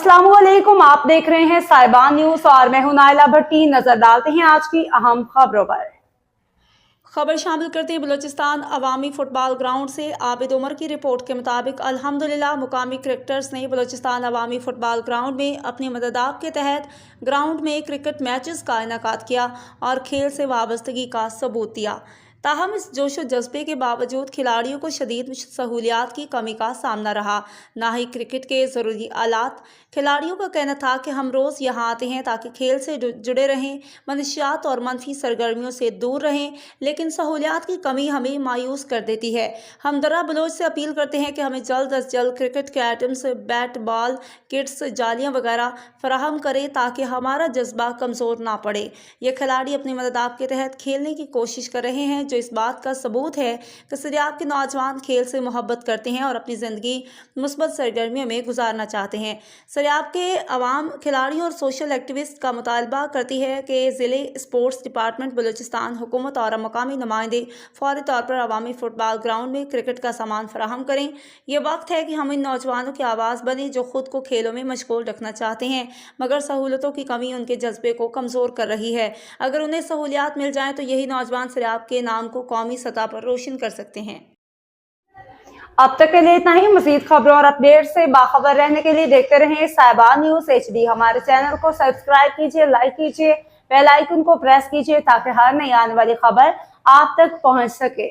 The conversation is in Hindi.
अस्सलामुअलैकुम, आप देख रहे हैं साहिबान न्यूज और मैं हूं नाइला भट्टी। नजर डालते हैं आज की अहम खबरों पर। खबर शामिल करते हैं बलूचिस्तान अवामी फुटबॉल ग्राउंड से। आबिद उमर की रिपोर्ट के मुताबिक अल्हम्दुलिल्लाह मुकामी क्रिकेटर्स ने बलूचिस्तान अवामी फुटबॉल ग्राउंड में अपनी मददात के तहत ग्राउंड में क्रिकेट मैचेस का इनेकाद किया और खेल से वाबस्तगी का सबूत दिया। ताहम इस जोशो जज्बे के बावजूद खिलाड़ियों को शदीद सहूलियात की कमी का सामना रहा, ना ही क्रिकेट के ज़रूरी आलात। खिलाड़ियों का कहना था कि हम रोज़ यहाँ आते हैं ताकि खेल से जुड़े रहें, मनशियात और मनफी सरगर्मियों से दूर रहें, लेकिन सहूलियात की कमी हमें मायूस कर देती है। हम दर्रा बलोच से अपील करते हैं कि हमें जल्द अज जल्द क्रिकेट के आइटम्स, बैट बॉल, किट्स, जालियाँ वगैरह फराहम करें ताकि हमारा जज्बा कमज़ोर ना पड़े। ये खिलाड़ी अपनी मददात के तहत खेलने की कोशिश कर रहे हैं, जो इस बात का सबूत है कि सरियाब के नौजवान खेल से मोहब्बत करते हैं और अपनी ज़िंदगी मुस्बत सरगर्मियों में गुजारना चाहते हैं। सरियाब के अवाम, खिलाड़ियों और सोशल एक्टिविस्ट का मुतालबा करती है कि ज़िले स्पोर्ट्स डिपार्टमेंट, बलूचिस्तान हुकूमत और मकामी नुमाइंदे फौरी तौर पर अवामी फुटबॉल ग्राउंड में क्रिकेट का सामान फराहम करें। ये वक्त है कि हम इन नौजवानों की आवाज़ बने जो खुद को खेलों में मशगूल रखना चाहते हैं, मगर सहूलतों की कमी उनके जज्बे को कमज़ोर कर रही है। अगर उन्हें सहूलियात मिल जाएँ तो यही नौजवान सरियाब के नाम को कौमी सतह पर रोशन कर सकते हैं। अब तक के लिए इतना ही। मज़ीद खबरों और अपडेट से बाखबर रहने के लिए देखते रहें साहिबान न्यूज HD। हमारे चैनल को सब्सक्राइब कीजिए, लाइक कीजिए, बेल आइकन को प्रेस कीजिए ताकि हर नई आने वाली खबर आप तक पहुंच सके।